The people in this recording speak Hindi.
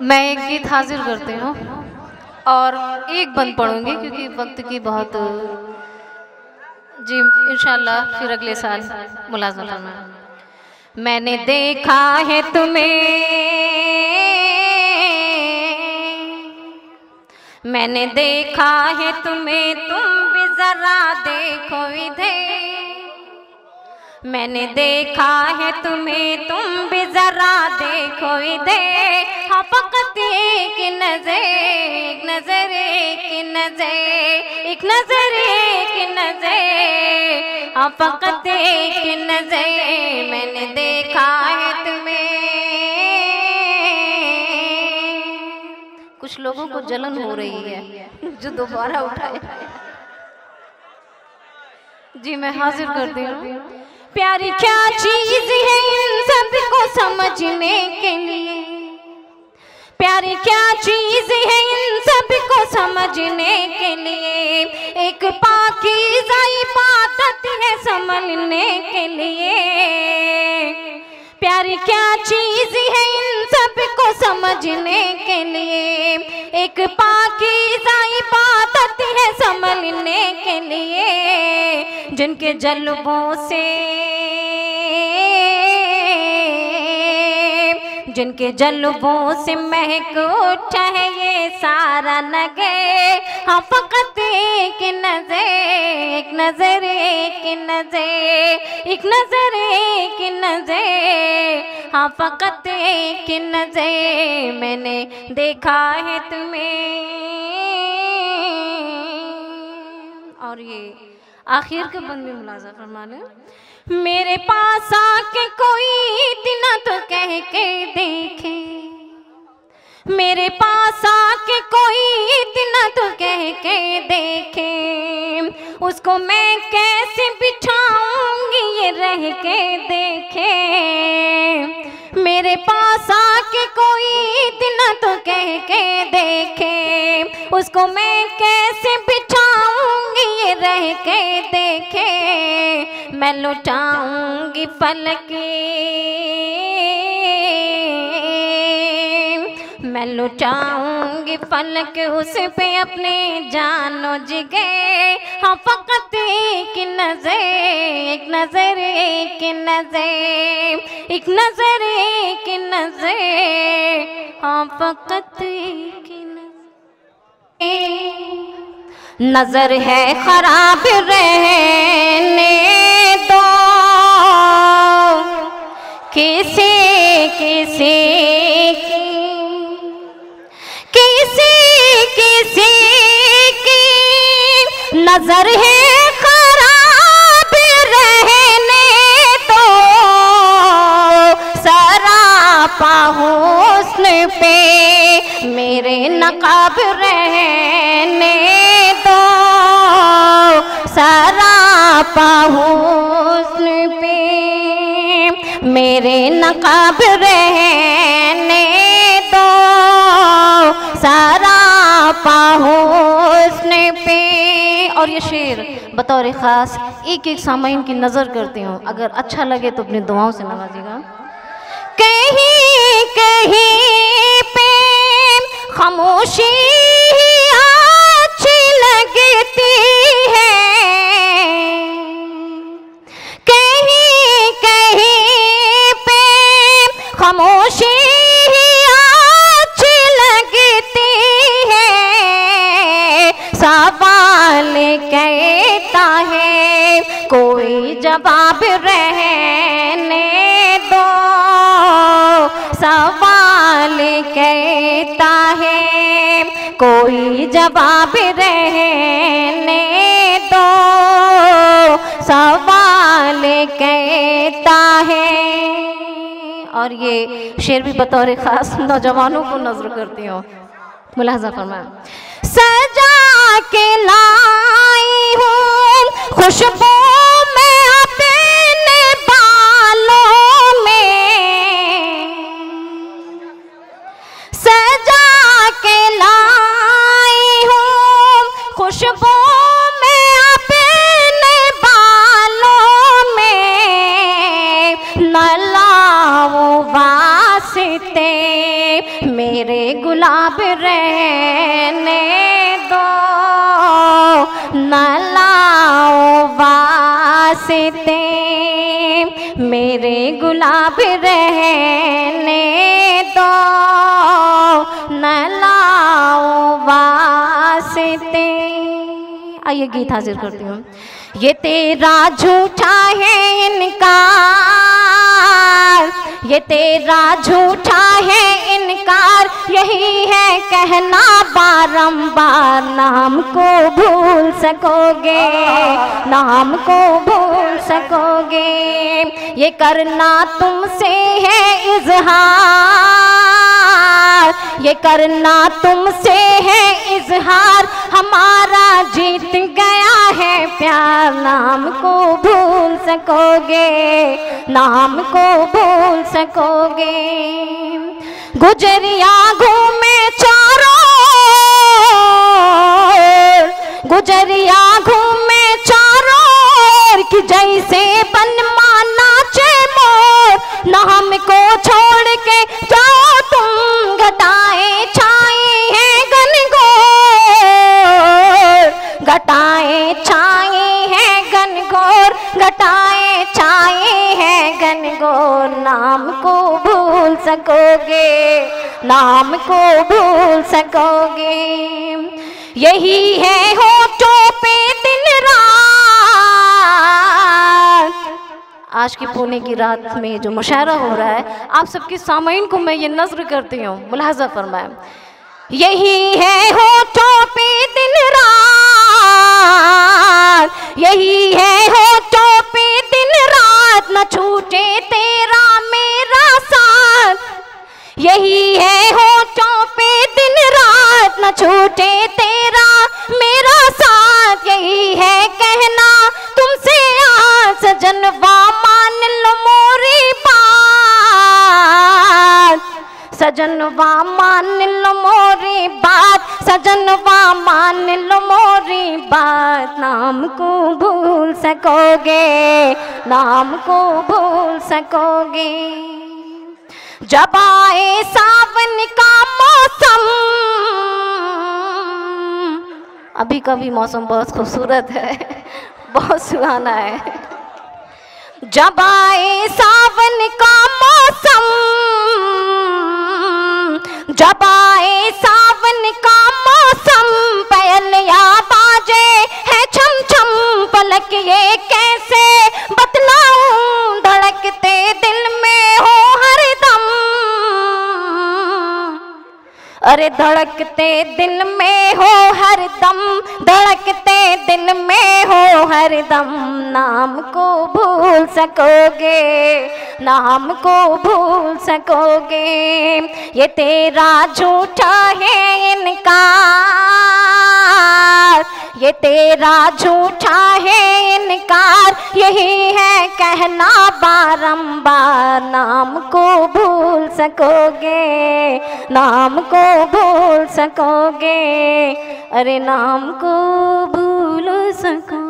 मैं एक गीत हाजिर करती हूँ और एक बंद पढ़ूंगी क्योंकि वक्त की बहुत जी इंशाल्लाह फिर अगले साल मुलाज़ा फरमाएं। मैंने देखा है तुम्हें, मैंने देखा है तुम्हें, तुम भी जरा देखो इधर। मैंने देखा है तुम्हें, तुम भी जरा देखो इधर। हाँ फकत एक नजर, एक नजर, एक नजर, एक नजर, एक नजर, हाँ फकत एक नजर। मैंने देखा है तुम्हें। कुछ लोगों को जलन हो रही है जो दोबारा उठाए। जी मैं हाजिर करती हूँ। प्यारी क्या चीज है इन सबको समझने के लिए, प्यारी क्या चीज है इन सबको समझने के लिए। एक पाकीज़ा इबादत है संभलने के लिए। प्यारी क्या चीज है इन सबको समझने के लिए। एक पाकीज़ा इबादत है संभलने के लिए। जिनके जल्बों से, जिनके जल्बों से महक उठा है ये सारा नगर। हाँ फकत एक नजर, एक नजर, एक नजर, एक नजर, एक नजर, हाँ फकत एक नजर। मैंने देखा है तुम्हें। और ये आखिर के बंद में मुलाज़ा फरमा लें। मेरे पास आके कोई इतना तो कह के देखे, मेरे पास आके कोई इतना तो कह के देखे। उसको मैं कैसे बिठाऊंगी ये रह के देखे। मेरे पास आके कोई इतना तो कह के देखे। उसको मैं कैसे बिठाऊंगी ये रह के देखे। मैं लुटाऊंगी फलक, मैं लुटाऊंगी फलक उस पे अपने जानो जिगर। हाँ फकत एक नजर, एक नजर, एक नजर, एक नजर, एक नजर, हाँ फकत एक नजर है खराब रहने दो। किसी किसी की, किसी किसी की नजर है खराब रहने दो। सरापा हुस्न पे मेरे नकाब रहने दो। सरापा हुस्न पे मेरे नकाब रहने दो। सरापा हुस्न पे। और ये शेर बतौर ख़ास एक एक सामाइन की नज़र करती हूँ, अगर अच्छा लगे तो अपनी दुआओं से नवाजिएगा। कहीं कहीं पे खामोशी अच्छी लगती है। कहीं कहीं पे खामोशी अच्छी लगती है। सवाल कहता है कोई जवाब रहने दो। सवाल कहता है कोई जवाब रहने दो। सवाल कहता है। और ये शेर भी बतौर ख़ास नौजवानों को नजर करती हूँ, मुलाज़ा फरमाएं। सजा के लाई हूँ खुशबू में अपने बालों में। सजा के लाई हूँ खुशबू में अपने बालों में। न लाओ वास्ते मेरे गुलाब रहने दो, न लाओ वास्ते, मेरे गुलाब रहने दो, न लाओ वास्ते। आइए गीत हाजिर करती हूँ। ये तेरा झूठा है इनकार, ये तेरा झूठा है इनकार, यही है कहना बारंबार, नाम को भूल सकोगे, नाम को भूल सकोगे। ये करना तुमसे है इजहार, ये करना तुमसे है इजहार, हमारा जीत गया है प्यार, नाम को भूल सकोगे, नाम को भूल सकोगे। गुजरिया घूमे चारों, गुजरिया घूमे चारों कि जैसे बनवा नाचे मोर, न हमको छोड़ के जाओ तुम, घटाए छाए हैं घनघोर, घटाए छाए हैं घनघोर, घटाए छाए हैं घनघोर, नाम को भूल सकोगे, नाम को भूल सकोगे। यही है होठों पे दिन रात, आज की पुणे की रात में जो मुशायरा हो रहा है, आप सबकी सामाइन को मैं ये नज़्र करती हूँ, मुलाहज़ा फरमाएं। यही है होठों पे दिन रात, यही है होठों पे दिन रात, न छूटे तेरा मेरा साथ, यही है होठों पे दिन रात, न छूटे तेरा मेरा साथ, यही है कहना तुमसे आज, सजनवा मान लो मोरी बात, सजनवा मान लो मोरी बात, सजनवा मान लो मोरी बात, नाम को भूल सकोगे, नाम को भूल सकोगे। जब आए सावन का मौसम, अभी का भी मौसम बहुत खूबसूरत है, बहुत सुहाना है। जब आए सावन का मौसम, जब आए सावन का मौसम, पायलिया बाजे है छम छम, पलक ये कैसे बतलाऊं, धड़कते दिल में हो हरदम, अरे धड़कते दिल में हो हरदम, धड़कते दिल में हो हरदम, नाम को भूल सकोगे, नाम को भूल सकोगे। ये तेरा झूठा है इनकार, ये तेरा झूठा है इनकार, यही है कहना बारंबार, नाम को भूल सकोगे, नाम को भूल सकोगे, अरे नाम को भूल सको।